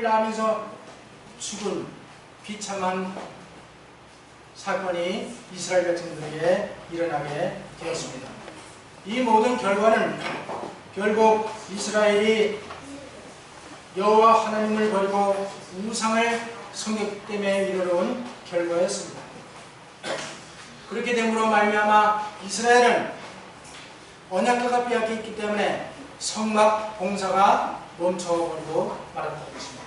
빌라함에서 죽은 비참한 사건이 이스라엘 백성들에게 일어나게 되었습니다. 이 모든 결과는 결국 이스라엘이 여호와 하나님을 버리고 우상을 섬겼기 때문에 이르러온 결과였습니다. 그렇게 됨으로 말미암아 이스라엘은 언약궤가 빼앗겼기 때문에 성막 봉사가 멈춰버리고 말았다고 했습니다.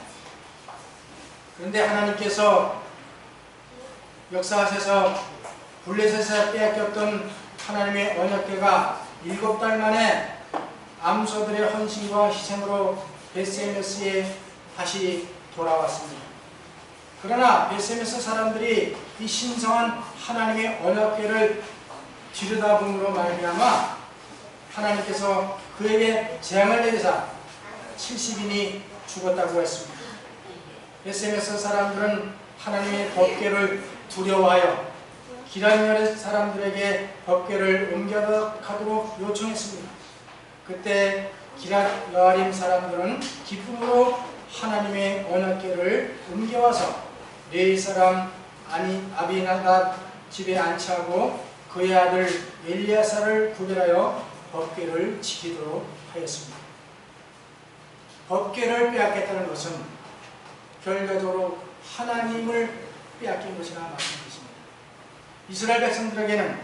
그런데 하나님께서 역사하셔서 블레셋에서 빼앗겼던 하나님의 언약궤가 7달 만에 암소들의 헌신과 희생으로 베스메스에 다시 돌아왔습니다. 그러나 베스메스 사람들이 이 신성한 하나님의 언약궤를 들여다봄으로 말미암아 하나님께서 그에게 재앙을 내리사 70인이 죽었다고 했습니다. 베스메스 사람들은 하나님의 법궤를 두려워하여 기럇 사람들에게 법궤를 옮겨가도록 요청했습니다. 그때 기럇 사람들은 기쁨으로 하나님의 언약궤를 옮겨와서 레위 사람 아비나답 집에 안치하고 그의 아들 엘리야사를 구별하여 법궤를 지키도록 하였습니다. 법궤를 빼앗겼다는 것은 결과적으로 하나님을 빼앗긴 것이라 말씀드립니다. 이스라엘 백성들에게는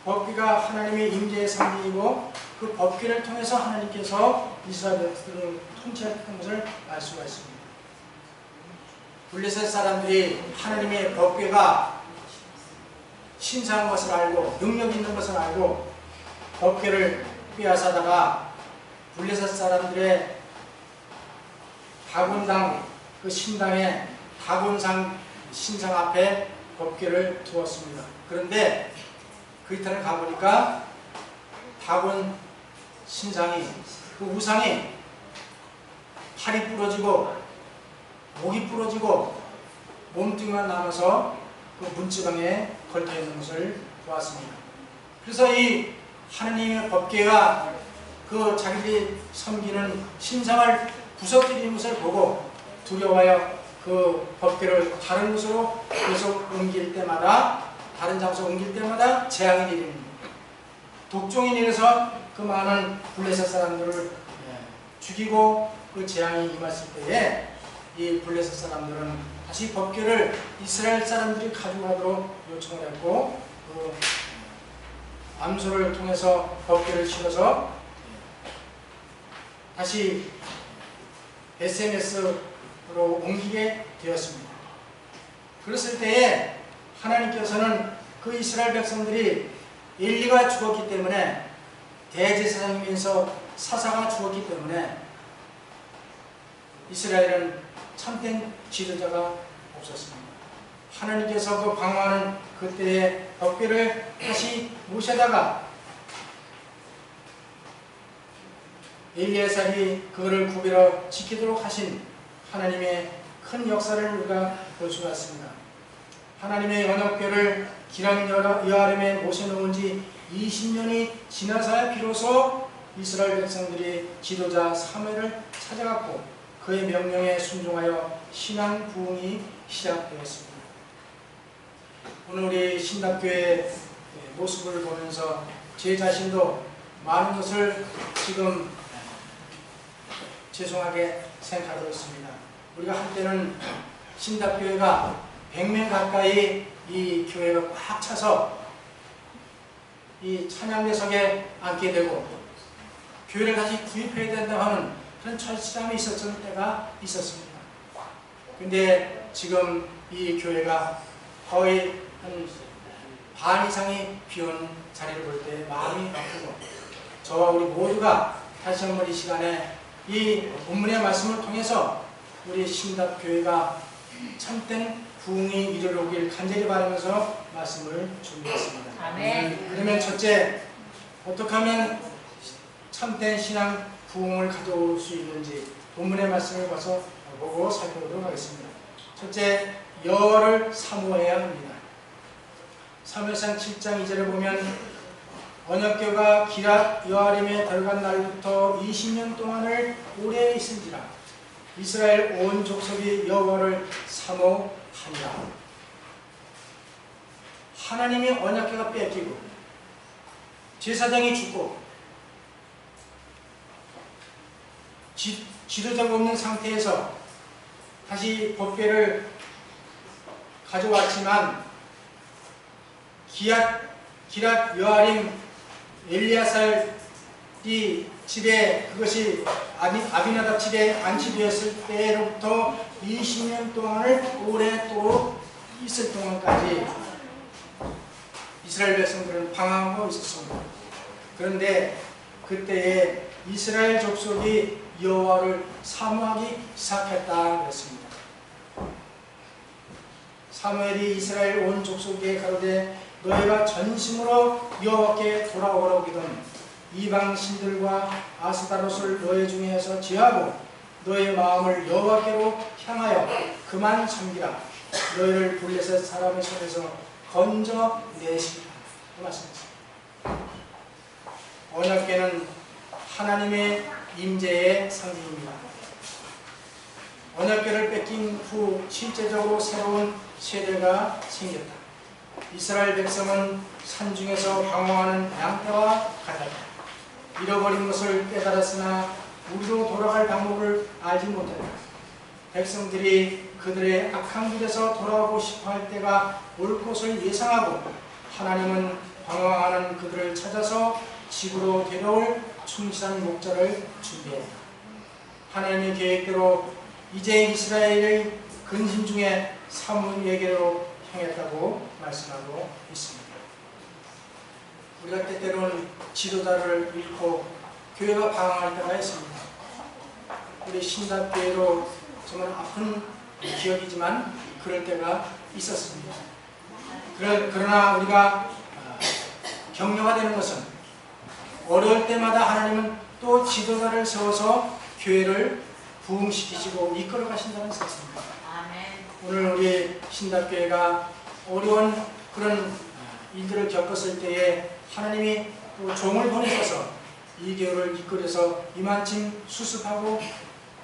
법궤가 하나님의 임재의 상징이고 그 법궤를 통해서 하나님께서 이스라엘 백성들을 통치했던 것을 알 수가 있습니다. 블레셋 사람들이 하나님의 법궤가 신성한 것을 알고 능력 있는 것을 알고 법궤를 빼앗아다가 블레셋 사람들의 다곤당 그 신당에 다곤상 신상 앞에 법궤를 두었습니다. 그런데 그 이틀을 가보니까 다곤 신상이 그 우상이 팔이 부러지고 목이 부러지고 몸뚱이만 남아서 그 문지방에 걸터 있는 것을 보았습니다. 그래서 이 하나님의 법궤가 그 자기들이 섬기는 신상을 부서뜨리는 것을 보고 두려워하여 그 법궤를 다른 곳으로 계속 옮길 때마다 다른 장소로 옮길 때마다 재앙이 내립니다. 독종이 내려서 그 많은 블레셋 사람들을 죽이고 그 재앙이 임했을 때에 이 블레셋 사람들은 다시 법궤를 이스라엘 사람들이 가져가도록 요청을 했고 그 암소를 통해서 법궤를 실어서 다시 베스메스로 옮기게 되었습니다. 그랬을 때에 하나님께서는 그 이스라엘 백성들이 엘리가 죽었기 때문에 대제사장이면서 사사가 죽었기 때문에 이스라엘은 참된 지도자가 없었습니다. 하나님께서 그 방황하는 그때의 법궤를 다시 모셔다가 엘리야살이 그거를 구별하여 지키도록 하신 하나님의 큰 역사를 우리가 볼 수가 있습니다. 하나님의 언약궤를 기럇 여아림에 모셔놓은 지 20년이 지나서야 비로소 이스라엘 백성들이 지도자 사무엘을 찾아갔고 그의 명령에 순종하여 신앙 부흥이 시작되었습니다. 오늘 우리 신답교회의 모습을 보면서 제 자신도 많은 것을 지금 죄송하게 생각하고 있습니다. 우리가 한때는 신답교회가 100명 가까이 이 교회가 꽉 차서 이 찬양대석에 앉게 되고 교회를 다시 구입해야 된다고 하는 그런 철저함이 있었던 때가 있었습니다. 근데 지금 이 교회가 거의 한 반 이상이 비온 자리를 볼 때 마음이 아프고 저와 우리 모두가 다시 한번 이 시간에 이 본문의 말씀을 통해서 우리 신답교회가 참된 부흥이 이르러오길 간절히 바라면서 말씀을 준비했습니다. 아멘. 그러면 첫째, 어떻게 하면 참된 신앙 부흥을 가져올 수 있는지 본문의 말씀을 보고 살펴보도록 하겠습니다. 첫째, 여호와를 사모해야 합니다. 사무엘상 7장 2절을 보면 언약궤가 기럇 여아림에 들어간 날부터 20년 동안을 오래 있은지라 이스라엘 온 족속이 여호와를 사모하니라. 하나님이 언약궤가 뺏기고 제사장이 죽고 지도자가 없는 상태에서 다시 법궤를 가져왔지만 기랏 여아림 엘리야살이 집에 그것이 아비나답 집에 안치되었을 때로부터 20년 동안을 오랫도록 있을 동안까지 이스라엘 백성들은 방황하고 있었습니다. 그런데 그때에 이스라엘 족속이 여호와를 사모하기 시작했다 그랬습니다. 사무엘이 이스라엘 온 족속에게 가로되 너희가 전심으로 여호와께 돌아오라기든 이방 신들과 아스타롯을 너희 중에서 제하고 너희 마음을 여호와께로 향하여 그만 섬기라. 너희를 블레셋 사람의 손에서 건져내시리라. 그 말씀이었습니다. 언약궤는 하나님의 임재의 상징입니다. 언약궤를 뺏긴 후 실제적으로 새로운 세대가 생겼다. 이스라엘 백성은 산중에서 방황하는 양떼와 같았다. 잃어버린 것을 깨달았으나 우리로 돌아갈 방법을 알지 못했다. 백성들이 그들의 악한 길에서 돌아오고 싶어할 때가 올 것을 예상하고 하나님은 방황하는 그들을 찾아서 집으로 데려올 충실한 목자를 준비했다. 하나님의 계획대로 이제 이스라엘의 근심 중에 사무엘에게로 향했다고 말씀하고 있습니다. 우리가 때때로는 지도자를 잃고 교회가 방황할 때가 있습니다. 우리 신답교회로 정말 아픈 기억이지만 그럴 때가 있었습니다. 그러나 우리가 격려가 되는 것은 어려울 때마다 하나님은 또 지도자를 세워서 교회를 부흥시키시고 이끌어 가신다는 사실입니다. 오늘 우리 신답교회가 어려운 그런 일들을 겪었을 때에 하나님이 또 종을 보내셔서 이 교회를 이끌어서 이만큼 수습하고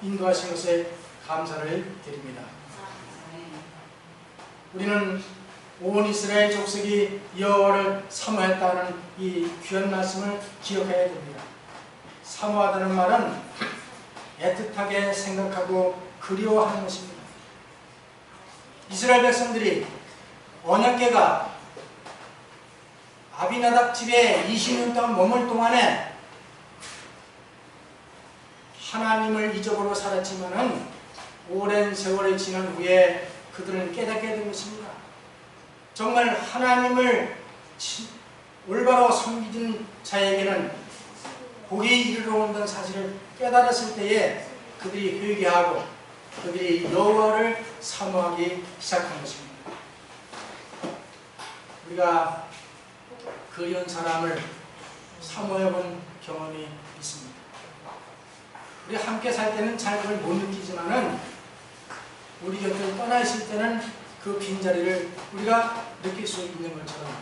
인도하신 것에 감사를 드립니다. 우리는 온 이스라엘 족속이 여호와를 사모했다는 이 귀한 말씀을 기억해야 됩니다. 사모하다는 말은 애틋하게 생각하고 그리워하는 것입니다. 이스라엘 백성들이 언약궤가 아비나답 집에 20년 동안 머물 동안에 하나님을 잊어버려 살았지만은 오랜 세월이 지난 후에 그들은 깨닫게 된 것입니다. 정말 하나님을 올바로 섬기는 자에게는 복이 이르러 온다는 사실을 깨달았을 때에 그들이 회개하고 그들이 여호와를 사모하기 시작한 것입니다. 우리가 그리운 사람을 사모해본 경험이 있습니다. 우리 함께 살 때는 잘 그걸 못 느끼지만은 우리 곁을 떠나 있을 때는 그 빈자리를 우리가 느낄 수 있는 것처럼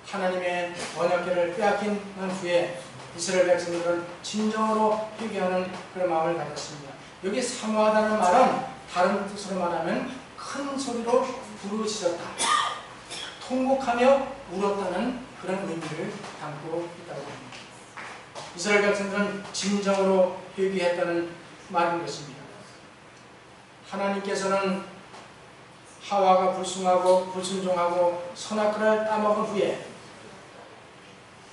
하나님의 언약궤를 빼앗긴 후에 이스라엘 백성들은 진정으로 회개하는 그런 마음을 가졌습니다. 여기 사모하다는 말은 다른 뜻으로 말하면 큰 소리로 부르짖었다, 통곡하며 울었다는 그런 의미를 담고 있다고 합니다. 이스라엘 백성들은 진정으로 회개했다는 말인 것입니다. 하나님께서는 하와가 불순종하고 선악과를 따먹은 후에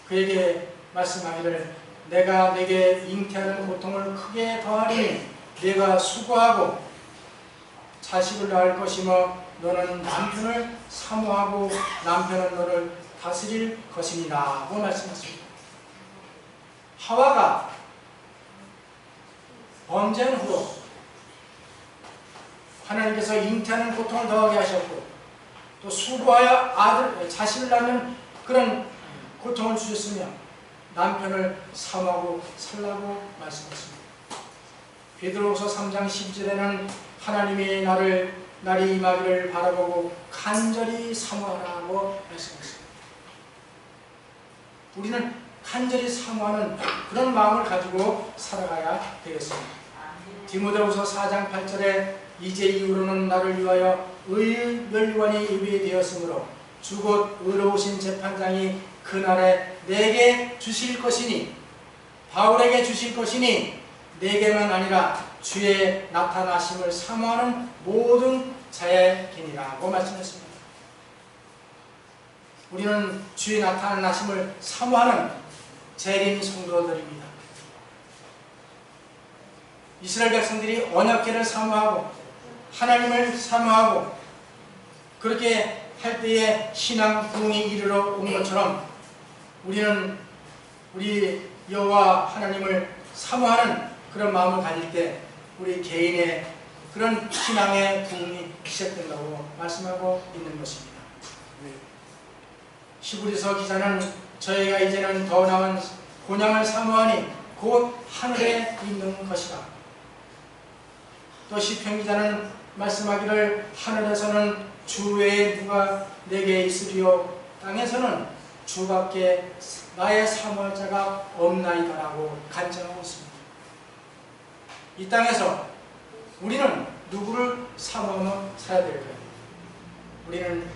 그에게 말씀하기를 내가 내게 잉태하는 고통을 크게 더하리니 내가 수고하고 자식을 낳을 것이며 너는 남편을 사모하고 남편은 너를 다스릴 것이니라 고 말씀하십니다. 하와가 범죄한 후로 하나님께서 잉태하는 고통을 더하게 하셨고 또 수고하여 자식을 낳는 그런 고통을 주셨으며 남편을 사모하고 살라고 말씀하십니다. 베드로후서 3장 12절에는 하나님이 날이 임하기를 바라보고 간절히 사모하라고 말씀하십니다. 우리는 간절히 사모하는 그런 마음을 가지고 살아가야 되겠습니다. 디모데후서 4장 8절에 이제 이후로는 나를 위하여 의의 멸관이 예비되었으므로 주 곧 의로우신 재판장이 그날에 내게 주실 것이니, 바울에게 주실 것이니 내게만 아니라 주의 나타나심을 사모하는 모든 자에게니라고 말씀했습니다. 우리는 주의 나타나심을 사모하는 재림 성도들입니다. 이스라엘 백성들이 언약궤를 사모하고 하나님을 사모하고 그렇게 할 때에 신앙 부흥이 이르러 온 것처럼 우리는 우리 여호와 하나님을 사모하는 그런 마음을 가질 때 우리 개인의 그런 신앙의 부흥이 시작된다고 말씀하고 있는 것입니다. 히브리서 기자는 저희가 이제는 더 나은 곤양을 사모하니 곧 하늘에 있는 것이다. 또 시편 기자는 말씀하기를 하늘에서는 주 외에 누가 내게 있으리요 땅에서는 주밖에 나의 사모할 자가 없나이다라고 간증하고 있습니다. 이 땅에서 우리는 누구를 사모하며 살아야 될까요? 우리는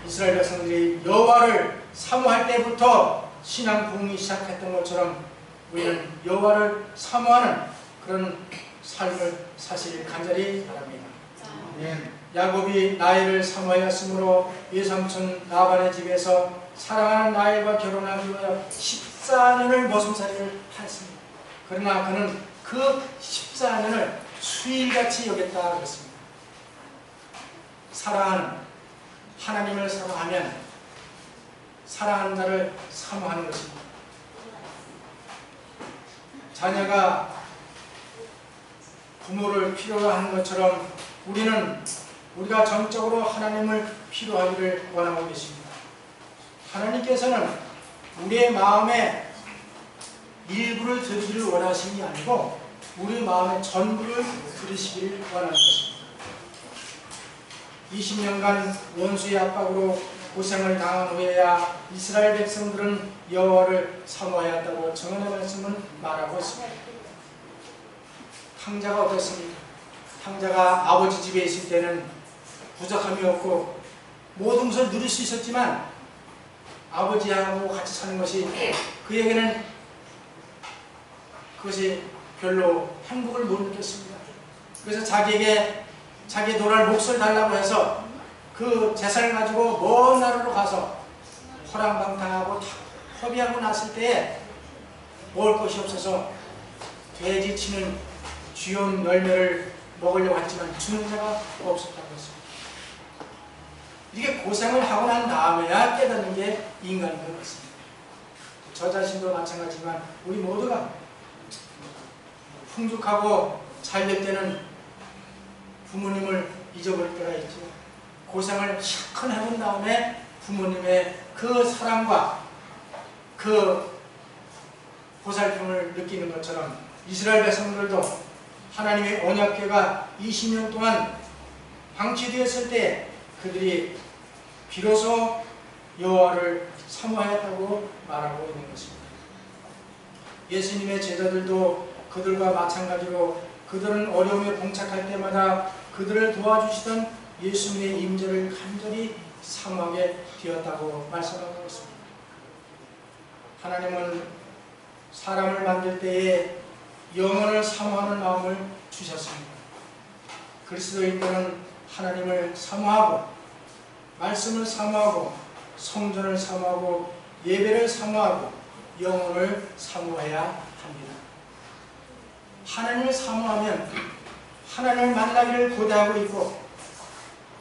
이스라엘 백성들이 여호와를 사모할 때부터 신앙 부흥이 시작했던 것처럼 우리는 여호와를 사모하는 그런 삶을 사시길 간절히 바랍니다. 야곱이 라헬을 사모하였으므로 외삼촌 라반의 집에서 사랑하는 라헬과 결혼하기 위하여 14년을 머슴살이를 하였습니다. 그러나 그는 그 14년을 수일같이 여겼다 그랬습니다. 사랑하는 하나님을 사랑하면 사랑하는 자를 사모하는 것입니다. 자녀가 부모를 필요로 하는 것처럼 우리가 정적으로 하나님을 필요하기를 원하고 계십니다. 하나님께서는 우리의 마음에 일부를 들으기를 원하시는 게 아니고 우리 마음의 전부를 들으시기를 원하는 것입니다. 20년간 원수의 압박으로 고생을 당한 후에야 이스라엘 백성들은 여호와를 사모하였다고 정언의 말씀은 말하고 있습니다. 탕자가 어떻습니까? 탕자가 아버지 집에 있을 때는 부족함이 없고 모든 것을 누릴 수 있었지만 아버지하고 같이 사는 것이 그에게는 그것이 별로 행복을 못 느꼈습니다. 그래서 자기의 노랄 몫을 달라고 해서 그 재산을 가지고 먼 나라로 가서 허랑방탕하고 허비하고 났을 때에 먹을 것이 없어서 돼지 치는 쥐온 열매를 먹으려고 했지만 주는 자가 없었다고 했습니다. 이게 고생을 하고 난 다음에야 깨닫는 게 인간인 것 같습니다. 저 자신도 마찬가지지만 우리 모두가 풍족하고 잘 될 때는 부모님을 잊어버릴 때가 있죠. 고생을 실컷 해본 다음에 부모님의 그 사랑과 그 보살핌을 느끼는 것처럼 이스라엘 백성들도 하나님의 언약궤가 20년 동안 방치되었을 때 그들이 비로소 여호와를 사모하였다고 말하고 있는 것입니다. 예수님의 제자들도 그들과 마찬가지로 그들은 어려움에 봉착할 때마다 그들을 도와주시던 예수님의 임재를 간절히 사모하게 되었다고 말씀하고 있습니다. 하나님은 사람을 만들 때에 영혼을 사모하는 마음을 주셨습니다. 그리스도인들은 하나님을 사모하고 말씀을 사모하고 성전을 사모하고 예배를 사모하고 영혼을 사모해야 합니다. 하나님을 사모하면 하나님을 만나기를 고대하고 있고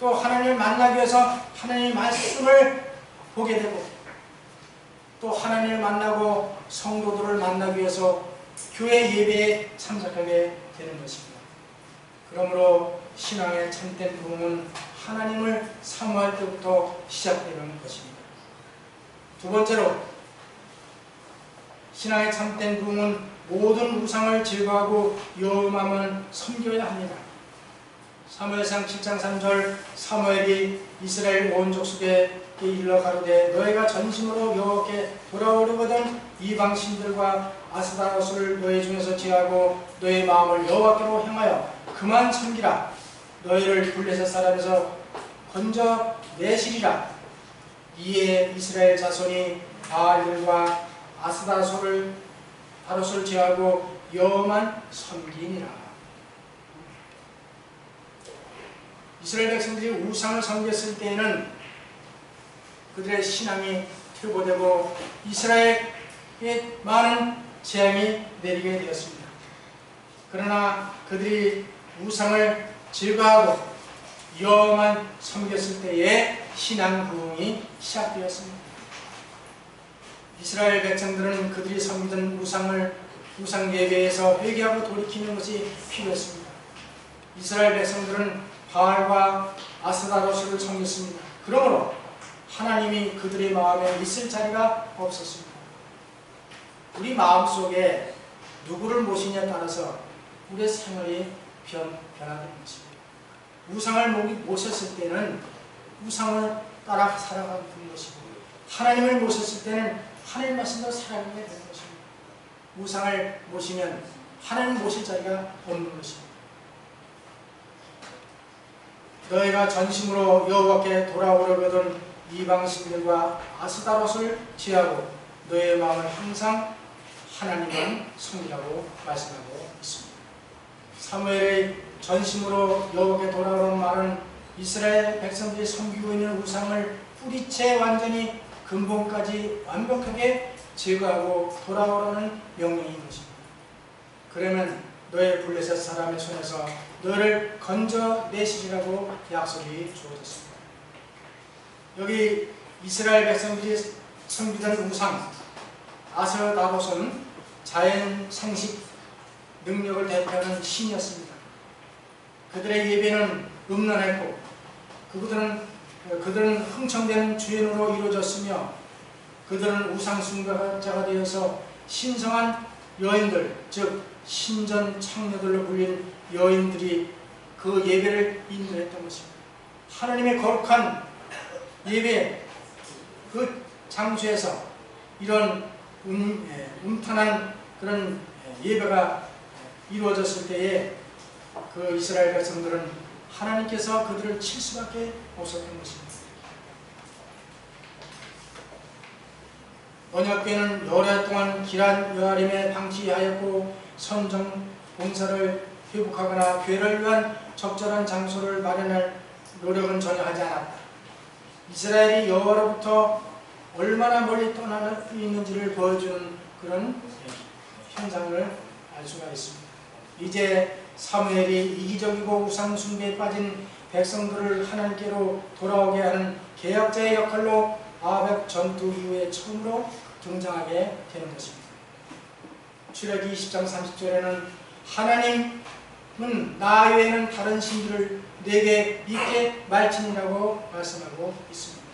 또 하나님을 만나기 위해서 하나님의 말씀을 보게 되고 또 하나님을 만나고 성도들을 만나기 위해서 교회 예배에 참석하게 되는 것입니다. 그러므로 신앙의 참된 부흥은 하나님을 사모할 때부터 시작되는 것입니다. 두 번째로 신앙의 참된 부흥은 모든 우상을 제거하고 여호와만 섬겨야 합니다. 사무엘상 7장 3절 사무엘이 이스라엘 온 족속에 이르러 가로되 너희가 전심으로 여호와께 돌아오려거든 이방 신들과 아스타로스를 너희 중에서 제하고 너희 마음을 여호와께로 향하여 그만 섬기라. 너희를 블레셋 사람에서 건져 내시리라. 이에 이스라엘 자손이 바알들과 아스타로스를 제하고 여호와만 섬기니라. 이스라엘 백성들이 우상을 섬겼을 때에는 그들의 신앙이 퇴보되고 이스라엘에 많은 재앙이 내리게 되었습니다. 그러나 그들이 우상을 제거하고 여호와만 섬겼을 때에 신앙 부흥이 시작되었습니다. 이스라엘 백성들은 그들이 섬기던 우상 예배에서 회개하고 돌이키는 것이 필요했습니다. 이스라엘 백성들은 바알과 아스타로스를 섬겼습니다. 그러므로 하나님이 그들의 마음에 있을 자리가 없었습니다. 우리 마음속에 누구를 모시냐에 따라서 우리의 생활이 변화되는 것입니다. 우상을 모셨을 때는 우상을 따라 살아가는 것이고, 하나님을 모셨을 때는 하나님 말씀대로 살아가게 되는 것입니다. 우상을 모시면 하나님 모실 자리가 없는 것입니다. 너희가 전심으로 여호와께 돌아오려거든 이방신들과 아스타롯을 제하고 너희의 마음을 항상 하나님만 섬기라고 말씀하고 있습니다. 사무엘의 전심으로 여호와께 돌아오는 말은 이스라엘 백성들이 섬기고 있는 우상을 뿌리채 완전히 근본까지 완벽하게 제거하고 돌아오라는 명령인 것입니다. 그러면 너의 블레셋 사람의 손에서 너를 건져내시리라고 약속이 주어졌습니다. 여기 이스라엘 백성들이 섬기던 우상 아스타롯은 자연 생식 능력을 대표하는 신이었습니다. 그들의 예배는 음란했고 그들은 흥청대는 주인으로 이루어졌으며 그들은 우상 숭배자가 되어서 신성한 여인들, 즉 신전 창녀들로 불린 여인들이 그 예배를 인도했던 것입니다. 하나님의 거룩한 예배 그 장소에서 이런 음탄한 그런 예배가 이루어졌을 때에 그 이스라엘 백성들은 하나님께서 그들을 칠 수밖에 없었던 것입니다. 언약궤는 오랫동안 기란 여아림에 방치하였고 선정 봉사를 회복하거나 궤를 위한 적절한 장소를 마련할 노력은 전혀 하지 않았다. 이스라엘이 여호와로부터 얼마나 멀리 떠나 있는지를 보여주는 그런 현상을 알 수가 있습니다. 이제 사무엘이 이기적이고 우상 숭배에 빠진 백성들을 하나님께로 돌아오게 하는 개혁자의 역할로 아합 전투 이후에 처음으로 등장하게 되는 것입니다. 출애굽기 20장 30절에는 하나님은 나 외에는 다른 신들을 내게 믿게 말지니라고 말씀하고 있습니다.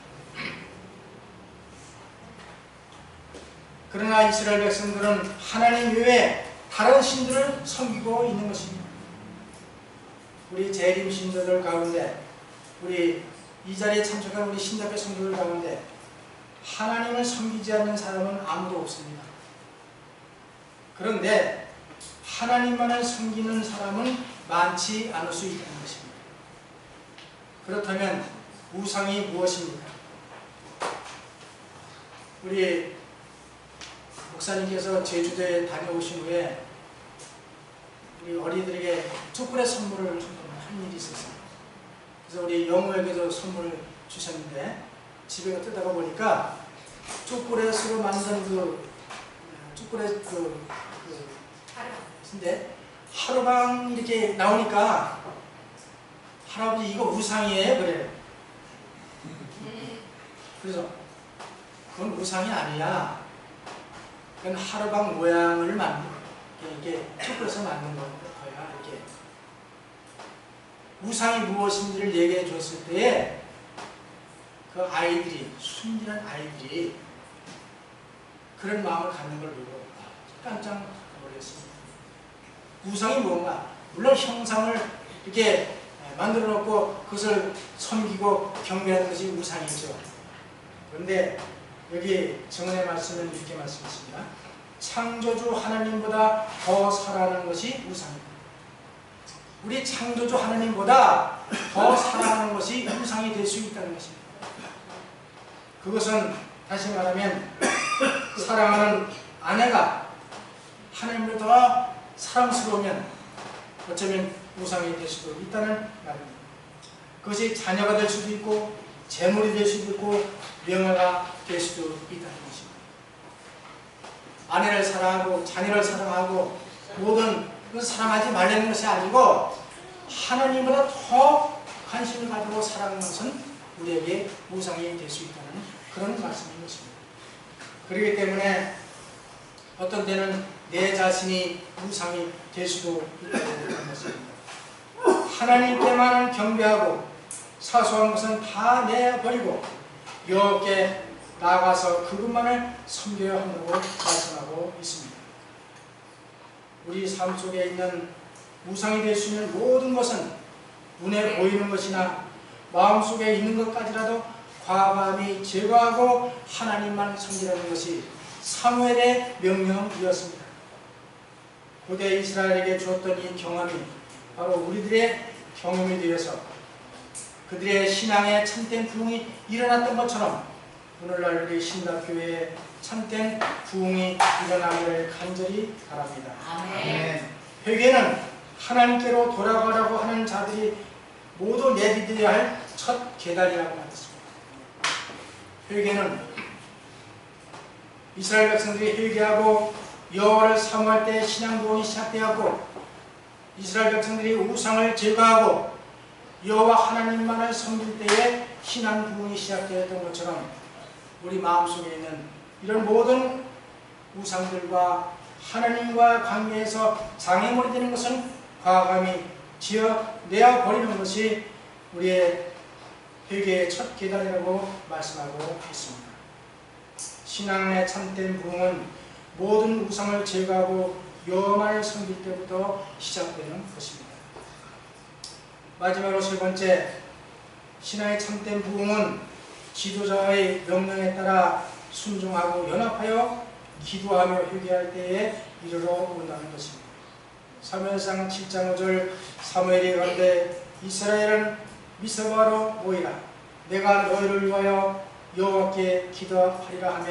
그러나 이스라엘 백성들은 하나님 외에 다른 신들을 섬기고 있는 것입니다. 우리 재림 신도들 가운데, 우리 이 자리에 참석한 우리 신자배 성도들 가운데 하나님을 섬기지 않는 사람은 아무도 없습니다. 그런데 하나님만을 섬기는 사람은 많지 않을 수 있다는 것입니다. 그렇다면 우상이 무엇입니까? 우리 목사님께서 제주도에 다녀오신 후에 우리 어린이들에게 촛불의 선물을 한 일이 있었어요. 그래서 우리 영우에게도 선물을 주셨는데 집에 뜯다가 보니까 촛불에서 만든 촛불의 근데 하루방 이렇게 나오니까 할아버지 이거 우상이에요 그래. 그래서 그건 우상이 아니야. 그건 하루방 모양을 만든 이게 촛불에서 만든 거야. 이렇게 우상이 무엇인지를 얘기해 줬을 때에 그 아이들이, 순진한 아이들이 그런 마음을 갖는 걸 보고 깜짝 놀랐습니다. 우상이 뭔가? 물론 형상을 이렇게 만들어 놓고 그것을 섬기고 경배하는 것이 우상이죠. 그런데 여기 증언의 말씀은 이렇게 말씀했습니다. 창조주 하나님보다 더 사랑하는 것이 우상이다. 우리 창조주 하나님보다 더 사랑하는 것이 우상이 될 수 있다는 것입니다. 그것은 다시 말하면 사랑하는 아내가 하나님을 더 사랑스러우면 어쩌면 우상이 될 수도 있다는 말입니다. 그것이 자녀가 될 수도 있고 재물이 될 수도 있고 명예가 될 수도 있다는 것입니다. 아내를 사랑하고 자녀를 사랑하고 모든 사랑하지 말라는 것이 아니고 하나님보다 더 관심을 가지고 사랑하는 것은 우리에게 우상이 될 수 있다는 그런 말씀인 것입니다. 그렇기 때문에 어떤 때는 내 자신이 우상이 될 수도 있다는 것입니다. 하나님께만 경배하고 사소한 것은 다 내버리고 여호와께 나아가서 그분만을 섬겨야 한다고 말씀하고 있습니다. 우리 삶 속에 있는 우상이 될 수 있는 모든 것은 눈에 보이는 것이나 마음속에 있는 것까지라도 과감히 제거하고 하나님만 섬기라는 것이 사무엘의 명령이었습니다. 고대 이스라엘에게 주었던 이 경험이 바로 우리들의 경험이 되어서 그들의 신앙의 참된 부흥이 일어났던 것처럼 오늘날 우리 신답교회에 참된 부흥이 일어나기를 간절히 바랍니다. 아멘. 회개는 하나님께로 돌아가라고 하는 자들이 모두 내디뎌야 할 첫 계단이라고 말했습니다. 회개는 이스라엘 백성들이 회개하고 여호와를 사모할 때 신앙 부흥이 시작되었고 이스라엘 백성들이 우상을 제거하고 여호와 하나님만을 섬길 때에 신앙 부흥이 시작되었던 것처럼 우리 마음속에 있는 이런 모든 우상들과 하나님과 관계에서 장애물이 되는 것은 과감히 지어내어 버리는 것이 우리의 회개의 첫 계단이라고 말씀하고 있습니다. 신앙의 참된 부흥은 모든 우상을 제거하고 여호와를 섬길 때부터 시작되는 것입니다. 마지막으로 세 번째, 신앙의 참된 부흥은 지도자의 명령에 따라 순종하고 연합하여 기도하며 회개할 때에 이르러 온다는 것입니다. 사무엘상 7장 5절 사무엘이 가로되 이스라엘은 미스바로 모이라 내가 너희를 위하여 여호와께 기도하리라 하며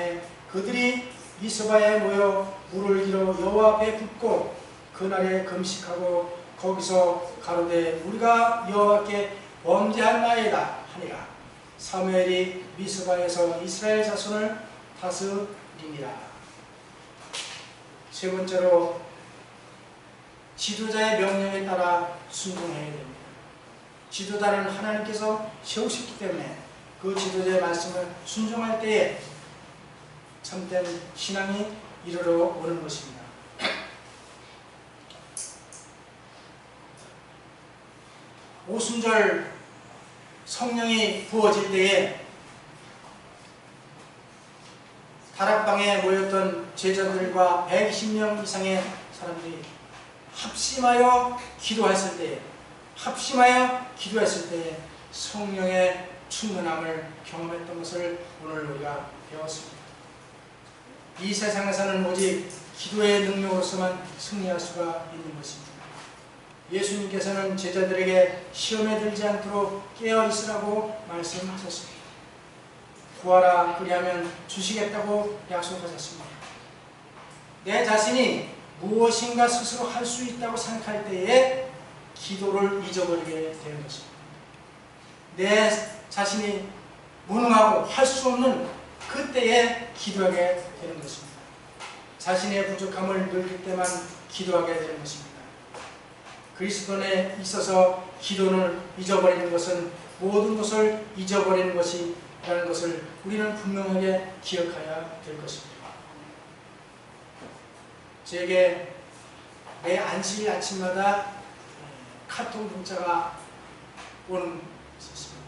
그들이 미스바에 모여 물을 길어 여호와 앞에 붓고 그날에 금식하고 거기서 가로되 우리가 여호와께 범죄한나이다 하니라. 사무엘이 미스바에서 이스라엘 자손을 다스리니라. 세 번째로 지도자의 명령에 따라 순종해야 됩니다. 지도자는 하나님께서 세우셨기 때문에 그 지도자의 말씀을 순종할 때에 참된 신앙이 이르러 오는 것입니다. 오순절 성령이 부어질 때에 다락방에 모였던 제자들과 120명 이상의 사람들이 합심하여 기도했을 때에 성령의 충만함을 경험했던 것을 오늘 우리가 배웠습니다. 이 세상에서는 오직 기도의 능력으로서만 승리할 수가 있는 것입니다. 예수님께서는 제자들에게 시험에 들지 않도록 깨어 있으라고 말씀하셨습니다. 구하라 그리하면 주시겠다고 약속하셨습니다. 내 자신이 무엇인가 스스로 할 수 있다고 생각할 때에 기도를 잊어버리게 되는 것입니다. 내 자신이 무능하고 할 수 없는 그때에 기도하게 되는 것입니다. 자신의 부족함을 느낄 때만 기도하게 되는 것입니다. 그리스도에 있어서 기도를 잊어버리는 것은 모든 것을 잊어버리는 것이라는 것을 우리는 분명하게 기억해야 될 것입니다. 제게 매 안식 아침마다 카톡 문자가 오는 것이 있습니다.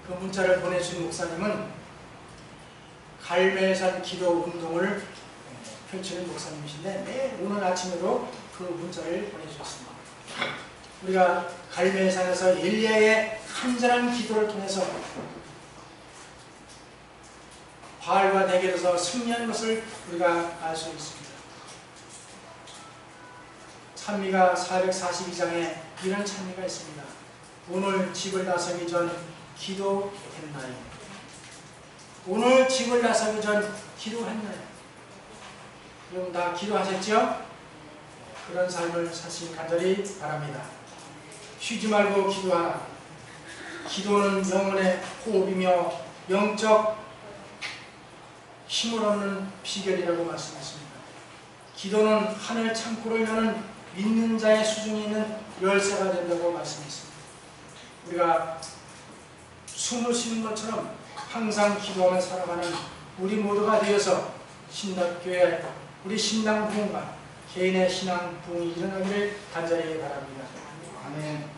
그 문자를 보내주신 목사님은 갈멜산 기도 운동을 펼치는 목사님이신데 매일 오늘 아침에도 그 문자를 보내주셨습니다. 우리가 갈멜산에서 엘리야의 간절한 기도를 통해서 바알과 대결해서 승리하는 것을 우리가 알 수 있습니다. 찬미가 442장에 이런 찬미가 있습니다. 오늘 집을 나서기 전 기도했나요? 오늘 집을 나서기 전 기도했나요? 여러분 다 기도하셨죠? 그런 삶을 사시길 간절히 바랍니다. 쉬지 말고 기도하라. 기도는 영혼의 호흡이며 영적 힘을 얻는 비결이라고 말씀했습니다. 기도는 하늘 창고를 여는 믿는 자의 수중에 있는 열쇠가 된다고 말씀했습니다. 우리가 숨을 쉬는 것처럼 항상 기도하며 살아가는 우리 모두가 되어서 신학교에 우리 신앙 부흥과 개인의 신앙 부흥이 일어나기를 간절히 바랍니다. 아멘.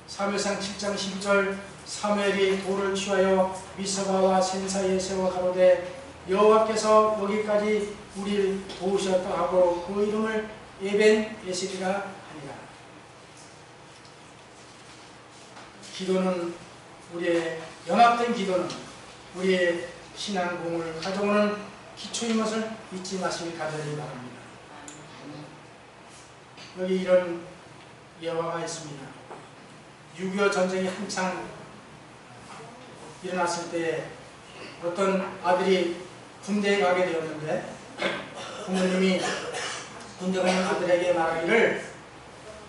사무엘상 7장 12절 사무엘이 돌을 취하여 미스바와 센 사이에 세워 가로되 여호와께서 여기까지 우리를 도우셨다 하고 그 이름을 에벤 에셀이라 하니라. 기도는 우리의 연합된 기도는 우리의 신앙 부흥을 가져오는 기초인 것을 잊지 마시길 간절히 바랍니다. 여기 이런 예화가 있습니다. 6.25 전쟁이 한창 일어났을 때 어떤 아들이 군대에 가게 되었는데 부모님이 군대 가는 아들에게 말하기를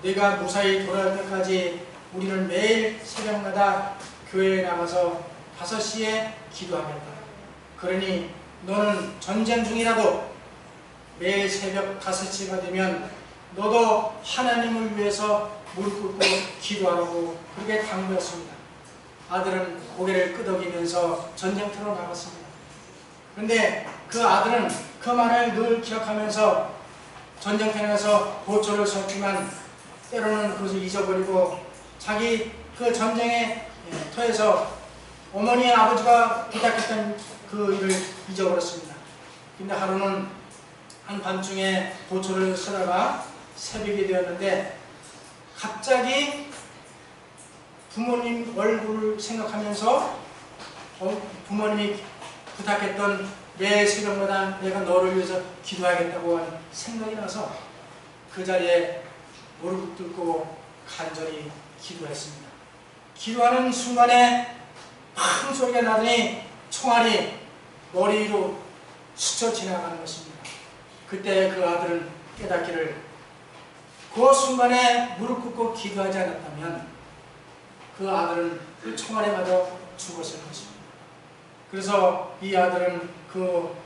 내가 무사히 돌아올 때까지 우리는 매일 새벽마다 교회에 나가서 5시에 기도하겠다. 그러니 너는 전쟁 중이라도 매일 새벽 5시가 되면 너도 하나님을 위해서 무릎 꿇고 기도하라고 그렇게 당부했습니다. 아들은 고개를 끄덕이면서 전쟁터로 나갔습니다. 그런데 그 아들은 그 말을 늘 기억하면서 전쟁터에 가서 보초를 섰지만 때로는 그것을 잊어버리고 자기 그 전쟁의 터에서 어머니 아버지가 부탁했던 그 일을 잊어버렸습니다. 근데 하루는 한밤중에 보초를 서다가 새벽이 되었는데 갑자기 부모님 얼굴을 생각하면서 부모님이 부탁했던 매 새벽마다 내가 너를 위해서 기도하겠다고 하는 생각이 나서 그 자리에 무릎 꿇고 간절히 기도했습니다. 기도하는 순간에 큰 소리가 나더니 총알이 머리 위로 스쳐 지나가는 것입니다. 그때 그 아들은 깨닫기를 그 순간에 무릎 꿇고 기도하지 않았다면 그 아들은 그 총알에 맞아 죽었을 것입니다. 그래서 이 아들은 그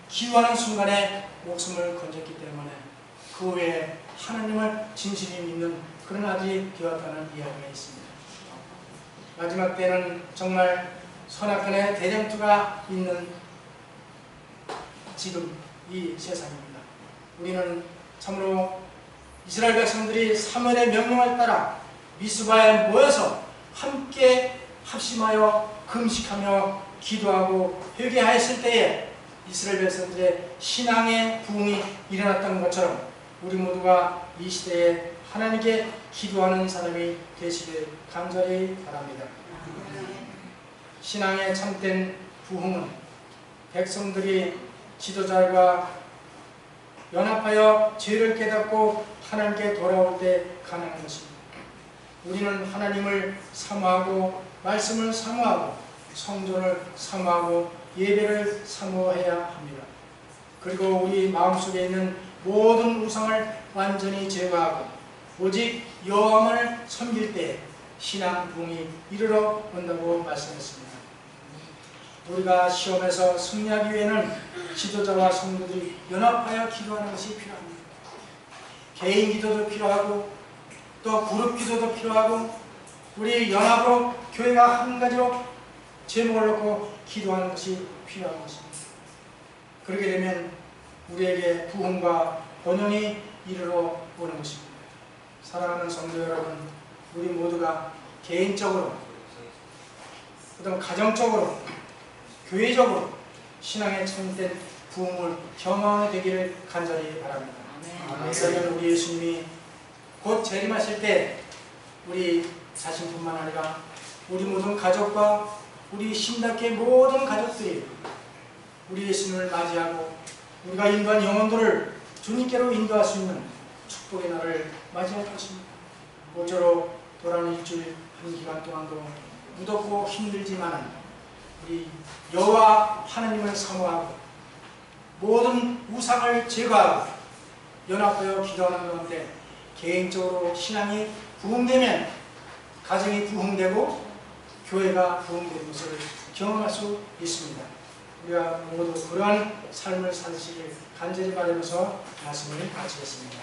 기도하는 순간에 목숨을 건졌기 때문에 그 외에 하나님을 진실히 믿는 그런 아들이 되었다는 이야기가 있습니다. 마지막 때는 정말 선악간의 대전투가 있는 지금 이 세상입니다. 우리는 참으로 이스라엘 백성들이 사무엘의 명령을 따라 미스바에 모여서 함께 합심하여 금식하며 기도하고 회개하였을 때에 이스라엘 백성들의 신앙의 부흥이 일어났던 것처럼 우리 모두가 이 시대에 하나님께 기도하는 사람이 되시길 간절히 바랍니다. 신앙의 참된 부흥은 백성들이 지도자와 연합하여 죄를 깨닫고 하나님께 돌아올 때 가능한 것입니다. 우리는 하나님을 사모하고 말씀을 사모하고 성전을 사모하고 예배를 사모해야 합니다. 그리고 우리 마음속에 있는 모든 우상을 완전히 제거하고 오직 여호와만을 섬길 때 신앙 부흥이 이르러 온다고 말씀했습니다. 우리가 시험에서 승리하기 위해는 지도자와 성도들이 연합하여 기도하는 것이 필요합니다. 개인 기도도 필요하고 또 그룹 기도도 필요하고 우리 연합으로 교회가 한 가지로 제목을 놓고 기도하는 것이 필요한 것입니다. 그렇게 되면 우리에게 부흥과 번영이 이르러 오는 것입니다. 사랑하는 성도 여러분, 우리 모두가 개인적으로 그다음 가정적으로 교회적으로 신앙의 참된 부흥을 경험하게 되기를 간절히 바랍니다. 그러면 우리 예수님이 곧 재림하실 때 우리 자신뿐만 아니라 우리 모든 가족과 우리 신답게 모든 가족들이 우리 예수님을 맞이하고 우리가 인도한 영혼들을 주님께로 인도할 수 있는 축복의 날을 맞이할 것입니다. 모쪼록 돌아오는 일주일 한 기간 동안도 무덥고 힘들지만 우리 여호와 하나님을 사모하고 모든 우상을 제거하고 연합하여 기도하는 가운데 개인적으로 신앙이 부흥되면 가정이 부흥되고 교회가 부흥되는 것을 경험할 수 있습니다. 우리가 모두 그러한 삶을 살시길 간절히 바라면서 말씀을 마치겠습니다.